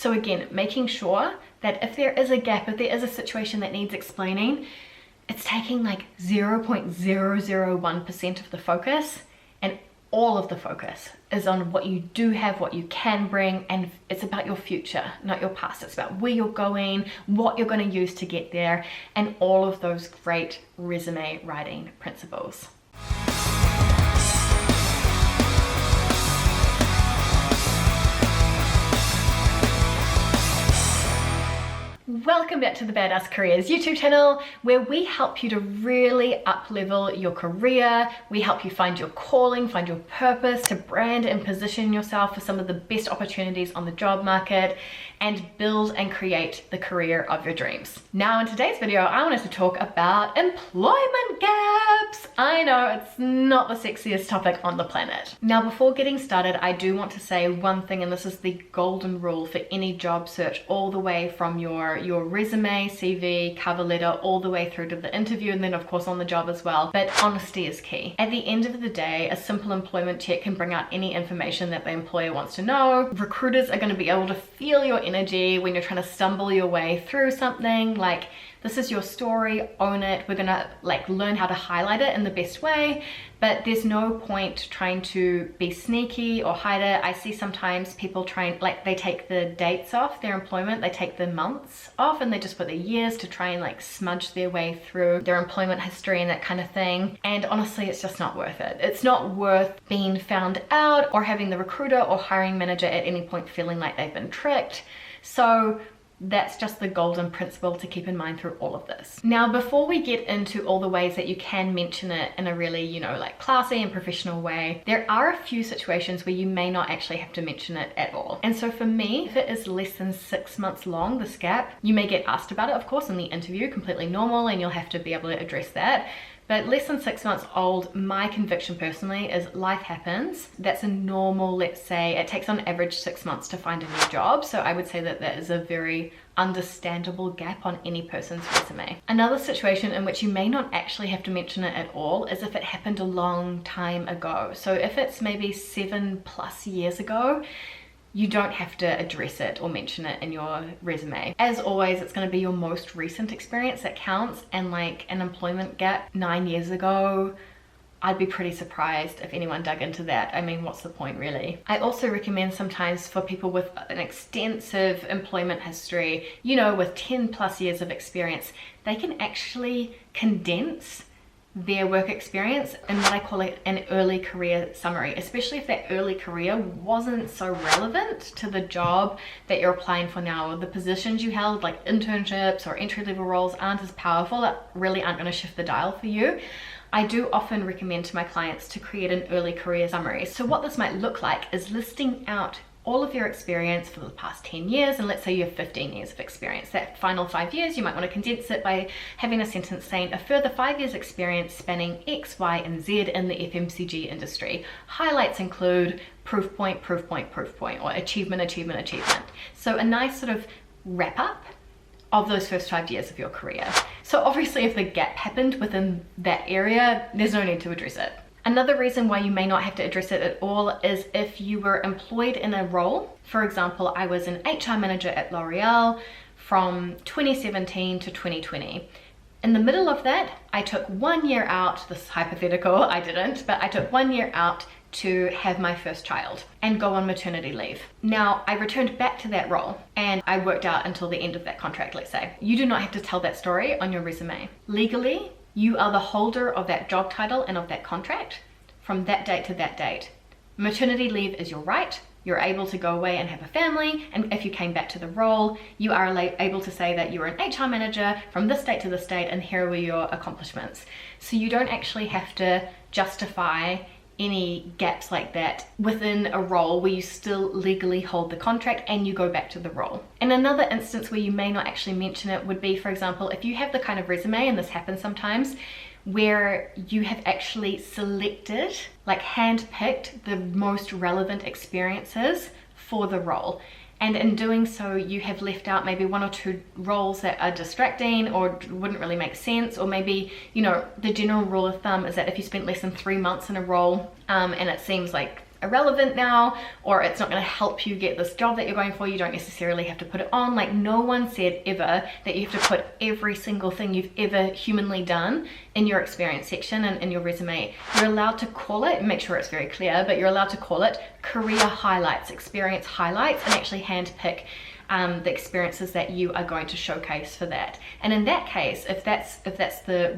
So again, making sure that if there is a gap, if there is a situation that needs explaining, it's taking like 0.001% of the focus, and all of the focus is on what you do have, what you can bring, and it's about your future, not your past. It's about where you're going, what you're going to use to get there, and all of those great resume writing principles. Welcome back to the Badass Careers YouTube channel, where we help you to really up-level your career. We help you find your calling, find your purpose, to brand and position yourself for some of the best opportunities on the job market, and build and create the career of your dreams. Now in today's video, I wanted to talk about employment gaps. I know it's not the sexiest topic on the planet. Now before getting started, I do want to say one thing, and this is the golden rule for any job search, all the way from your resume, CV, cover letter, all the way through to the interview, and then of course on the job as well. But honesty is key. At the end of the day, a simple employment check can bring out any information that the employer wants to know. Recruiters are going to be able to feel your energy when you're trying to stumble your way through something. Like, this is your story, own it. We're gonna learn how to highlight it in the best way, but there's no point trying to be sneaky or hide it. I see sometimes people trying, they take the dates off their employment, they take the months off, and they just put the years to try and smudge their way through their employment history and that kind of thing. And honestly, it's just not worth it. It's not worth being found out or having the recruiter or hiring manager at any point feeling like they've been tricked. So that's just the golden principle to keep in mind through all of this. Now, before we get into all the ways that you can mention it in a really, classy and professional way, there are a few situations where you may not actually have to mention it at all. And so for me, if it is less than 6 months long, this gap, you may get asked about it, of course, in the interview, completely normal, and you'll have to be able to address that. But less than 6 months old, my conviction personally is life happens. That's a normal, let's say, it takes on average 6 months to find a new job. So I would say that that is a very understandable gap on any person's resume. Another situation in which you may not actually have to mention it at all is if it happened a long time ago. So if it's maybe 7+ years ago, you don't have to address it or mention it in your resume. As always, it's going to be your most recent experience that counts, and an employment gap 9 years ago, I'd be pretty surprised if anyone dug into that. I mean, what's the point really? I also recommend sometimes for people with an extensive employment history, with 10+ years of experience, they can actually condense their work experience in what I call an early career summary, especially if that early career wasn't so relevant to the job that you're applying for now, or the positions you held, like internships or entry-level roles, aren't as powerful, that really aren't going to shift the dial for you. I do often recommend to my clients to create an early career summary. So what this might look like is listing out all of your experience for the past 10 years, and let's say you have 15 years of experience. That final 5 years, you might want to condense it by having a sentence saying a further 5 years experience spanning X, Y, and Z in the FMCG industry. Highlights include proof point, proof point, proof point, or achievement, achievement, achievement. So a nice sort of wrap up of those first 5 years of your career. So obviously if the gap happened within that area, there's no need to address it. Another reason why you may not have to address it at all is if you were employed in a role. For example, I was an HR manager at L'Oreal from 2017 to 2020. In the middle of that, I took 1 year out, this is hypothetical, I didn't, but I took 1 year out to have my first child and go on maternity leave. Now, I returned back to that role and I worked out until the end of that contract, let's say. You do not have to tell that story on your resume. Legally, you are the holder of that job title and of that contract from that date to that date. Maternity leave is your right. You're able to go away and have a family, and if you came back to the role, you are able to say that you were an HR manager from this date to this date and here were your accomplishments. So you don't actually have to justify any gaps like that within a role where you still legally hold the contract and you go back to the role. And another instance where you may not actually mention it would be, for example, if you have the kind of resume, and this happens sometimes, where you have actually selected, handpicked the most relevant experiences for the role. And in doing so, you have left out maybe 1 or 2 roles that are distracting or wouldn't really make sense. Or maybe, the general rule of thumb is that if you spent less than 3 months in a role and it seems like irrelevant now, or it's not going to help you get this job that you're going for. You don't necessarily have to put it on. Like, no one said ever that you have to put every single thing you've ever humanly done in your experience section and in your resume. You're allowed to call it, make sure it's very clear, but you're allowed to call it career highlights, experience highlights, and actually handpick the experiences that you are going to showcase for that. And in that case, if that's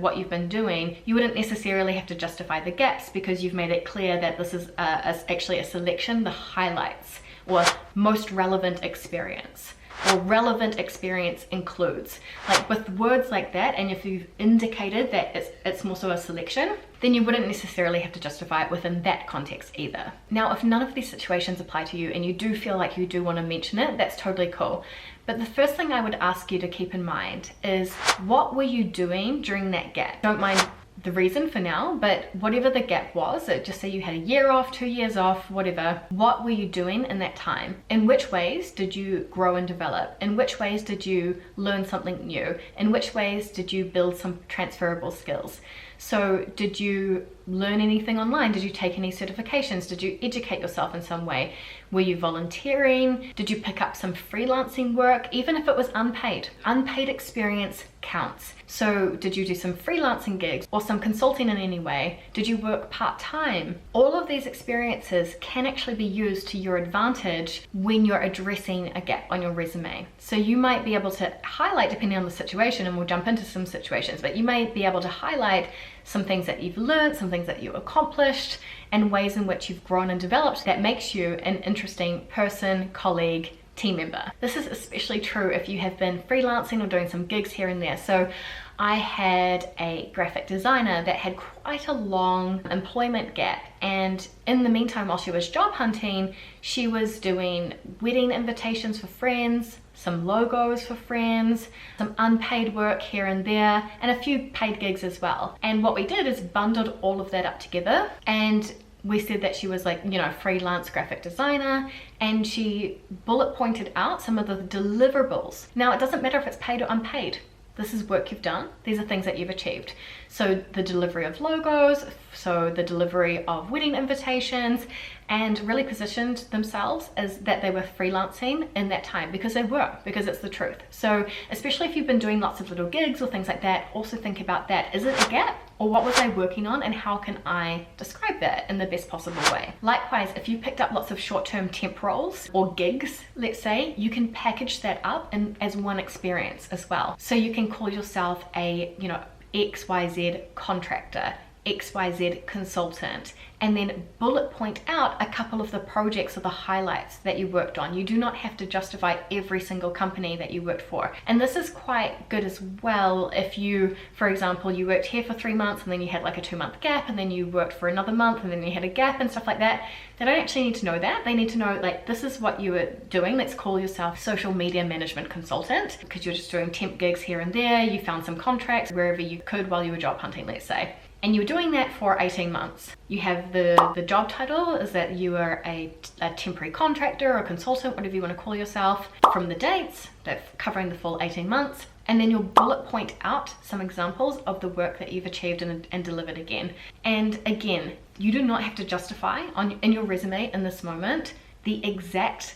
what you've been doing, you wouldn't necessarily have to justify the gaps, because you've made it clear that this is actually a selection, the highlights, or most relevant experience, or relevant experience includes. Like, with words like that, and if you've indicated that it's more so a selection, then you wouldn't necessarily have to justify it within that context either. Now, if none of these situations apply to you and you do feel like you do want to mention it, that's totally cool. But the first thing I would ask you to keep in mind is, what were you doing during that gap? Don't mind the reason for now, but whatever the gap was, just say you had a year off, 2 years off, whatever, what were you doing in that time? In which ways did you grow and develop? In which ways did you learn something new? In which ways did you build some transferable skills? So did you learn anything online? Did you take any certifications? Did you educate yourself in some way? Were you volunteering? Did you pick up some freelancing work, even if it was unpaid? Unpaid experience counts. So did you do some freelancing gigs or some consulting in any way? Did you work part-time? All of these experiences can actually be used to your advantage when you're addressing a gap on your resume. So you might be able to highlight, depending on the situation, and we'll jump into some situations, but you may be able to highlight some things that you've learned, some things that you accomplished, and ways in which you've grown and developed that makes you an interesting person, colleague, team member. This is especially true if you have been freelancing or doing some gigs here and there. So I had a graphic designer that had quite a long employment gap, and in the meantime, while she was job hunting, she was doing wedding invitations for friends, some logos for friends, some unpaid work here and there, and a few paid gigs as well. And what we did is bundled all of that up together, and we said that she was, like, you know, freelance graphic designer, and she bullet pointed out some of the deliverables. Now, it doesn't matter if it's paid or unpaid. This is work you've done. These are things that you've achieved. So the delivery of logos, so the delivery of wedding invitations, and really positioned themselves as that they were freelancing in that time, because it's the truth. So especially if you've been doing lots of little gigs or things like that, also think about that. Is it a gap, or what was I working on, and how can I describe that in the best possible way? Likewise, if you picked up lots of short-term temp roles or gigs, let's say, you can package that up as one experience as well. So you can call yourself a, you know, XYZ contractor, XYZ consultant, and then bullet point out a couple of the projects or the highlights that you worked on. You do not have to justify every single company that you worked for. And this is quite good as well if you, for example, you worked here for 3 months and then you had like a 2-month gap, and then you worked for another month and then you had a gap and stuff like that. They don't actually need to know that. They need to know, like, this is what you were doing. Let's call yourself social media management consultant, because you're just doing temp gigs here and there. You found some contracts wherever you could while you were job hunting, let's say. And you were doing that for 18 months. You have the job title is that you are a temporary contractor or consultant, whatever you want to call yourself, from the dates, that's covering the full 18 months. And then you'll bullet point out some examples of the work that you've achieved and delivered again. And again, you do not have to justify in your resume in this moment the exact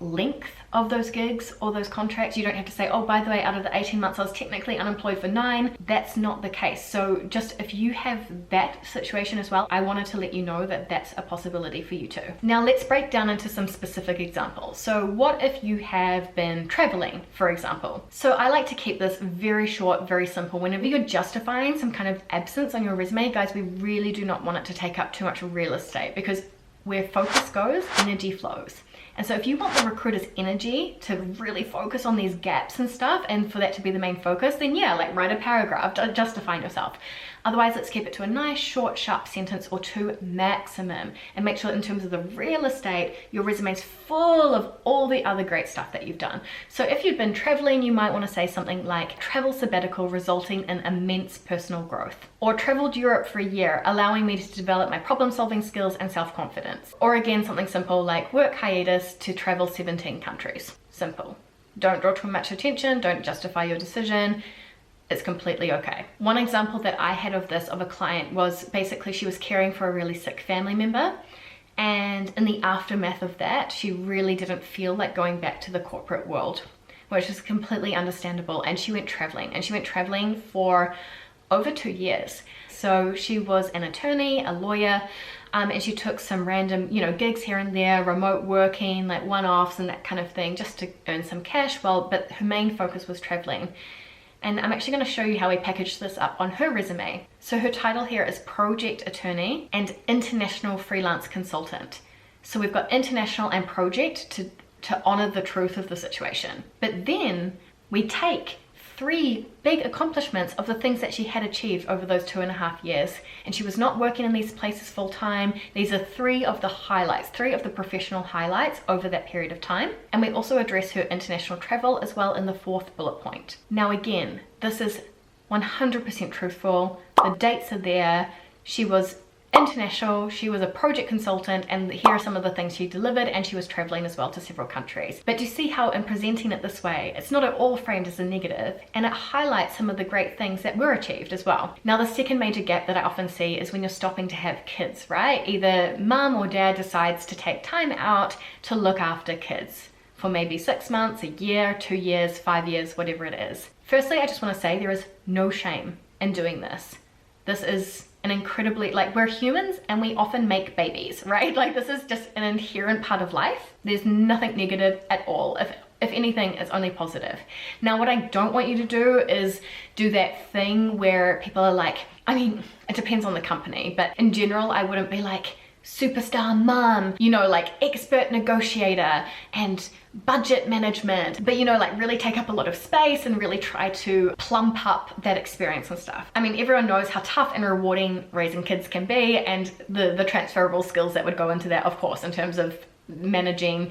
length of those gigs or those contracts. You don't have to say, oh, by the way, out of the 18 months I was technically unemployed for 9. That's not the case. So just if you have that situation as well, I wanted to let you know that that's a possibility for you too. Now let's break down into some specific examples. So what if you have been traveling, for example? So I like to keep this very short, very simple. Whenever you're justifying some kind of absence on your resume, guys, we really do not want it to take up too much real estate, because where focus goes, energy flows. And so if you want the recruiter's energy to really focus on these gaps and stuff, and for that to be the main focus, then yeah, like, write a paragraph justifying yourself. Otherwise, let's keep it to a nice, short, sharp sentence or 2 maximum, and make sure in terms of the real estate, your resume is full of all the other great stuff that you've done. So if you've been traveling, you might want to say something like travel sabbatical resulting in immense personal growth, or traveled Europe for a year, allowing me to develop my problem-solving skills and self-confidence. Or again, something simple like work hiatus to travel 17 countries. Simple. Don't draw too much attention, don't justify your decision. It's completely okay. One example that I had of this, of a client, was basically she was caring for a really sick family member, And in the aftermath of that, she really didn't feel like going back to the corporate world, which is completely understandable. And she went traveling, and she went traveling for over 2 years. So she was an attorney, a lawyer, and she took some random, gigs here and there, remote working, like one-offs and that kind of thing, just to earn some cash. But her main focus was traveling. And I'm actually going to show you how we packaged this up on her resume. So her title here is Project Attorney and International Freelance Consultant. So we've got international and project to honor the truth of the situation. But then we take 3 big accomplishments of the things that she had achieved over those 2.5 years. And she was not working in these places full time. These are 3 of the highlights, 3 of the professional highlights over that period of time. And we also address her international travel as well in the 4th bullet point. Now again, this is 100% truthful. The dates are there. She was international, she was a project consultant, and here are some of the things she delivered, and she was traveling as well to several countries. But do you see how in presenting it this way, it's not at all framed as a negative, and it highlights some of the great things that were achieved as well. Now the second major gap that I often see is when you're stopping to have kids, right? Either mom or dad decides to take time out to look after kids for maybe 6 months, a year, 2 years, 5 years, whatever it is. Firstly, I just want to say there is no shame in doing this. This is an incredibly, we're humans and we often make babies, right? This is just an inherent part of life. There's nothing negative at all. If anything, it's only positive. Now, what I don't want you to do is do that thing where people are like, it depends on the company, but in general, I wouldn't be like, superstar mom, expert negotiator and budget management, but really take up a lot of space and really try to plump up that experience and stuff. Everyone knows how tough and rewarding raising kids can be, and the transferable skills that would go into that, of course, in terms of managing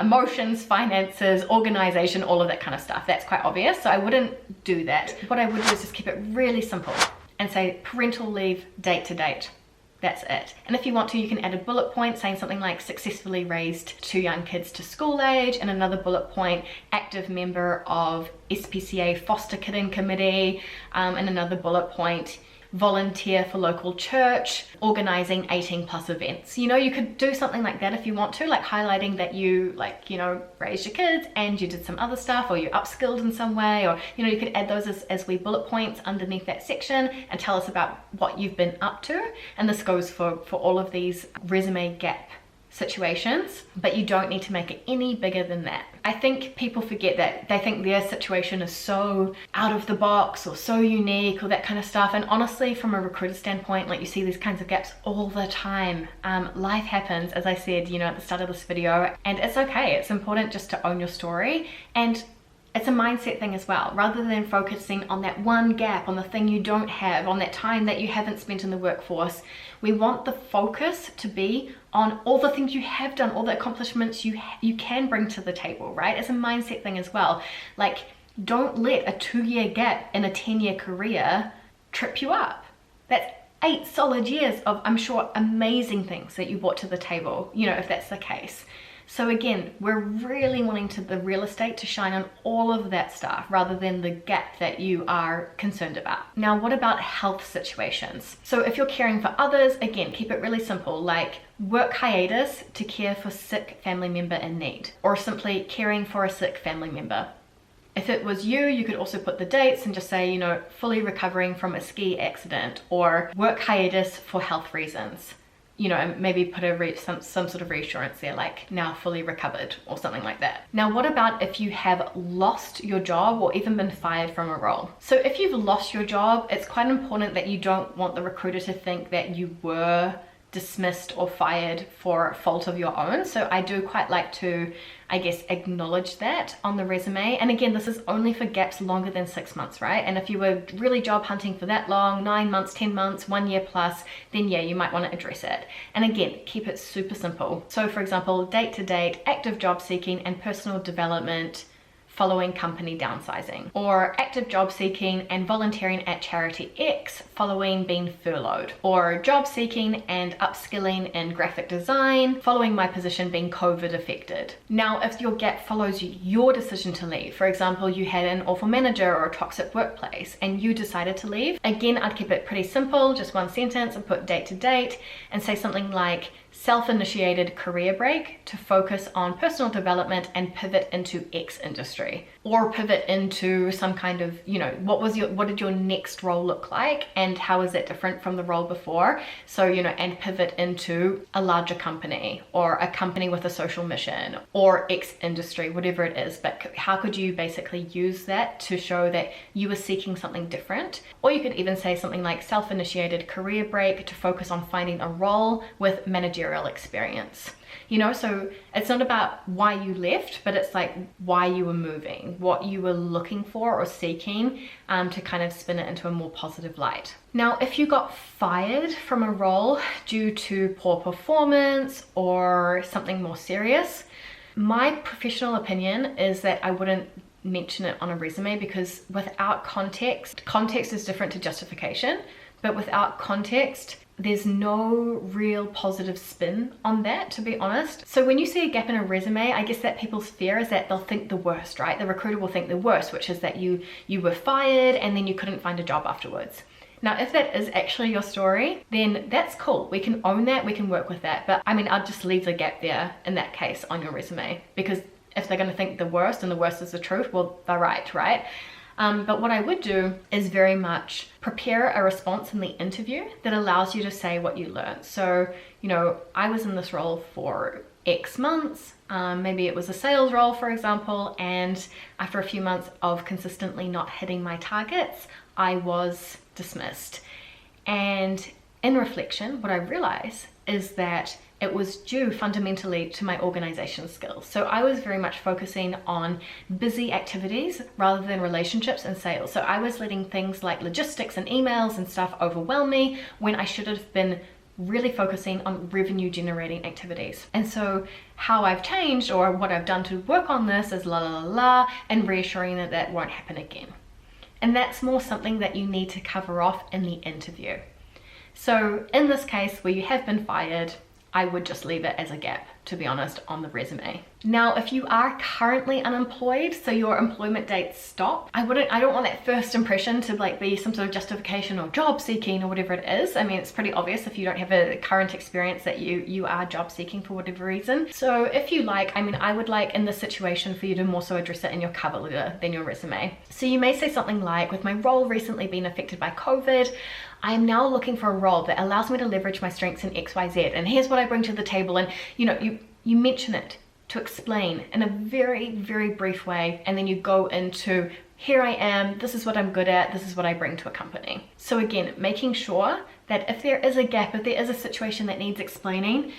emotions, finances, organization, all of that kind of stuff. That's quite obvious, so I wouldn't do that. What I would do is just keep it really simple and say parental leave date to date. That's it. And if you want to, you can add a bullet point saying something like successfully raised 2 young kids to school age, and another bullet point, active member of SPCA foster kitten committee, and another bullet point, volunteer for local church, organizing 18+ events. You could do something like that if you want to, highlighting that you raised your kids and you did some other stuff, or you upskilled in some way, or you could add those as wee bullet points underneath that section and tell us about what you've been up to. And this goes for all of these resume gap situations, but you don't need to make it any bigger than that. I think people forget that. They think their situation is so out of the box or so unique or that kind of stuff, and honestly, from a recruiter standpoint, you see these kinds of gaps all the time. Life happens, as I said at the start of this video, and it's okay. It's important just to own your story, and it's a mindset thing as well. Rather than focusing on that one gap, on the thing you don't have, on that time that you haven't spent in the workforce, we want the focus to be on all the things you have done, all the accomplishments you can bring to the table, right? It's a mindset thing as well. Don't let a 2-year gap in a 10-year career trip you up. That's 8 solid years of, I'm sure, amazing things that you brought to the table, if that's the case. So again, we're really wanting the real estate to shine on all of that stuff rather than the gap that you are concerned about. Now, what about health situations? So if you're caring for others, again, keep it really simple, work hiatus to care for sick family member in need, or simply caring for a sick family member. If it was you could also put the dates and just say, fully recovering from a ski accident, or work hiatus for health reasons. Maybe put some sort of reassurance there, now fully recovered or something like that. Now, what about if you have lost your job or even been fired from a role? So if you've lost your job, it's quite important that you don't want the recruiter to think that you were dismissed or fired for fault of your own. So I do quite like to, acknowledge that on the resume. And again, this is only for gaps longer than 6 months, right? And if you were really job hunting for that long, 9 months, 10 months, 1 year plus, then yeah, you might want to address it. And again, keep it super simple. So for example, date to date, active job seeking and personal development following company downsizing, or active job seeking and volunteering at charity X following being furloughed, or job seeking and upskilling in graphic design following my position being COVID affected. Now, if your gap follows your decision to leave, for example, you had an awful manager or a toxic workplace and you decided to leave, again, I'd keep it pretty simple, just one sentence, and put date to date and say something like self-initiated career break to focus on personal development and pivot into X industry, or pivot into some kind of, what did your next role look like and how is that different from the role before? So, and pivot into a larger company or a company with a social mission or X industry, whatever it is. But how could you basically use that to show that you were seeking something different? Or you could even say something like self-initiated career break to focus on finding a role with managerial experience. So it's not about why you left, but it's like why you were moving, what you were looking for or seeking, to kind of spin it into a more positive light. Now, if you got fired from a role due to poor performance or something more serious, my professional opinion is that I wouldn't mention it on a resume, because without context is different to justification, but without context, there's no real positive spin on that, to be honest. So when you see a gap in a resume, I guess that people's fear is that they'll think the worst, right? The recruiter will think the worst, which is that you were fired and then you couldn't find a job afterwards. Now, if that is actually your story, then that's cool. We can own that, we can work with that. But I'd just leave the gap there in that case on your resume, because if they're gonna think the worst and the worst is the truth, well, they're right? But what I would do is very much prepare a response in the interview that allows you to say what you learned. So, I was in this role for X months, maybe it was a sales role, for example, and after a few months of consistently not hitting my targets, I was dismissed. And in reflection, what I realized is that it was due fundamentally to my organization skills. So I was very much focusing on busy activities rather than relationships and sales. So I was letting things like logistics and emails and stuff overwhelm me when I should have been really focusing on revenue generating activities. And so how I've changed, or what I've done to work on this, is and reassuring that that won't happen again. And that's more something that you need to cover off in the interview. So in this case where you have been fired, I would just leave it as a gap, to be honest, on the resume. Now, if you are currently unemployed, so your employment dates stop, I don't want that first impression to be some sort of justification or job seeking or whatever it is. It's pretty obvious if you don't have a current experience that you are job seeking for whatever reason. So if you like, I would like in this situation for you to more so address it in your cover letter than your resume. So you may say something like, with my role recently being affected by COVID, I am now looking for a role that allows me to leverage my strengths in XYZ, and here's what I bring to the table. And you mention it to explain in a very, very brief way, and then you go into, here I am, this is what I'm good at, this is what I bring to a company. So again, making sure that if there is a gap, if there is a situation that needs explaining,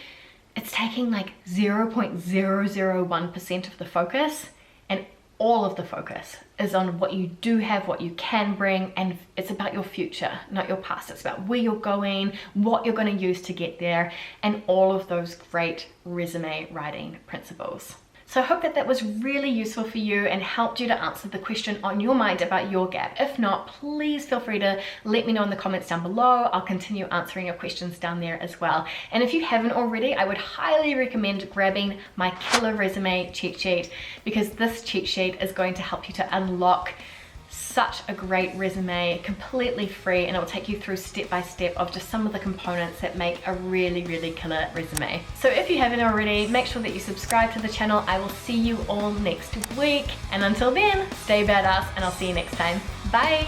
it's taking 0.001% of the focus, and all of the focus is on what you do have, what you can bring, and it's about your future, not your past. It's about where you're going, what you're going to use to get there, and all of those great resume writing principles. So I hope that was really useful for you and helped you to answer the question on your mind about your gap. If not, please feel free to let me know in the comments down below. I'll continue answering your questions down there as well. And if you haven't already, I would highly recommend grabbing my killer resume cheat sheet, because this cheat sheet is going to help you to unlock such a great resume completely free, and it will take you through step by step of just some of the components that make a really, really killer resume. So if you haven't already, make sure that you subscribe to the channel. I will see you all next week, and until then, stay badass, and I'll see you next time. Bye.